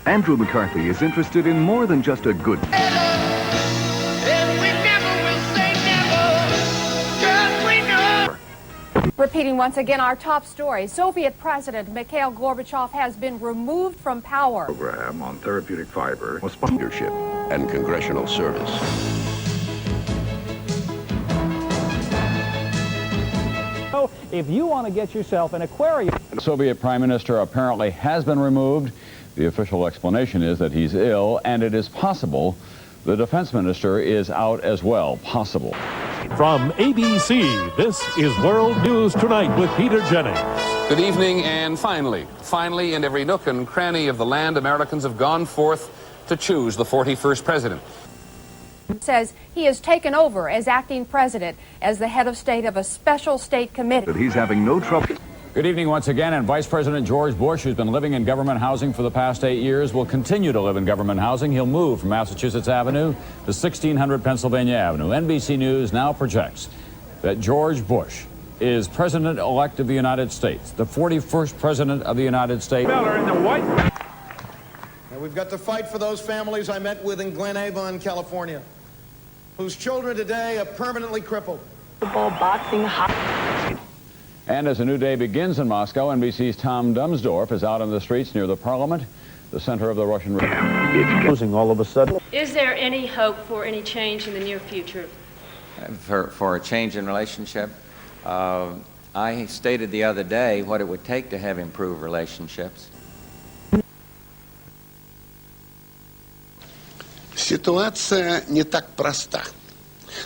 Andrew McCarthy is interested in more than just a good... Repeating once again our top story, Soviet President Mikhail Gorbachev has been removed from power. Program on therapeutic fiber was leadership and congressional service. So, if you want to get yourself an aquarium... The Soviet Prime Minister apparently has been removed. The official explanation is that he's ill, and it is possible the Defense Minister is out as well. Possible. From ABC, this is World News Tonight with Peter Jennings. Good evening, and finally, in every nook and cranny of the land, Americans have gone forth to choose the 41st president. Says he has taken over as acting president as the head of state of a special state committee. that he's having no trouble. Good evening once again, and Vice President George Bush, who's been living in government housing for the past 8 years, will continue to live in government housing. He'll move from Massachusetts Avenue to 1600 Pennsylvania Avenue. NBC News now projects that George Bush is President-elect of the United States, the 41st President of the United States. Miller in the White. And we've got to fight for those families I met with in Glen Avon, California, whose children today are permanently crippled. Boxing. And as a new day begins in Moscow, NBC's Tom Dumsdorf is out on the streets near the Parliament, the center of the Russian... It's closing all of a sudden. Is there any hope for any change in the near future? For a change in relationship, I stated the other day what it would take to have improved relationships. Ситуация не так проста,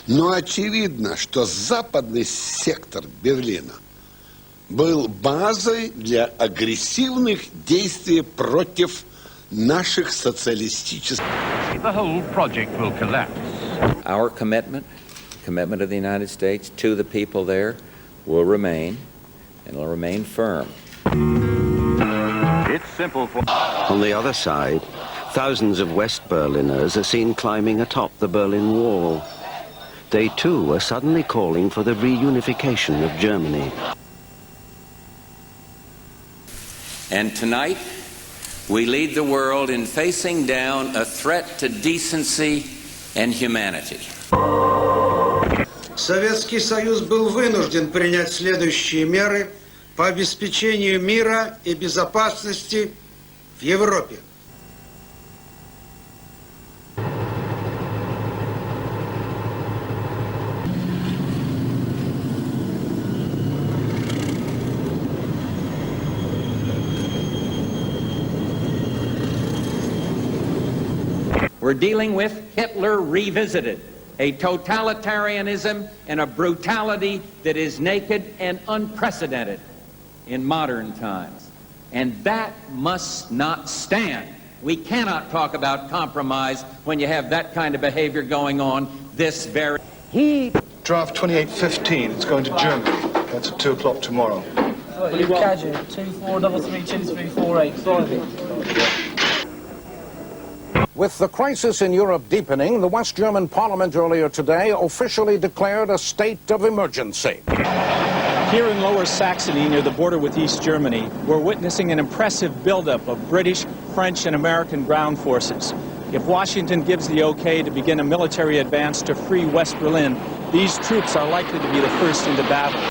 но очевидно, что западный сектор Берлина был базой для агрессивных действий против наших социалистических. The whole project will collapse. Our commitment of the United States to the people there will remain, and will remain firm. It's simple for... On the other side, thousands of West Berliners are seen climbing atop the Berlin Wall. They too are suddenly calling for the reunification of Germany. And tonight, we lead the world in facing down a threat to decency and humanity. Советский Союз был вынужден принять следующие меры по обеспечению мира и безопасности в Европе. We're dealing with Hitler revisited, a totalitarianism and a brutality that is naked and unprecedented in modern times. And that must not stand. We cannot talk about compromise when you have that kind of behavior going on this very... Draft 2815, it's going to Germany. That's at 2 o'clock tomorrow. You catch it. 24332348. With the crisis in Europe deepening, the West German parliament earlier today officially declared a state of emergency. Here in Lower Saxony, near the border with East Germany, we're witnessing an impressive buildup of British, French, and American ground forces. If Washington gives the okay to begin a military advance to free West Berlin, these troops are likely to be the first into battle.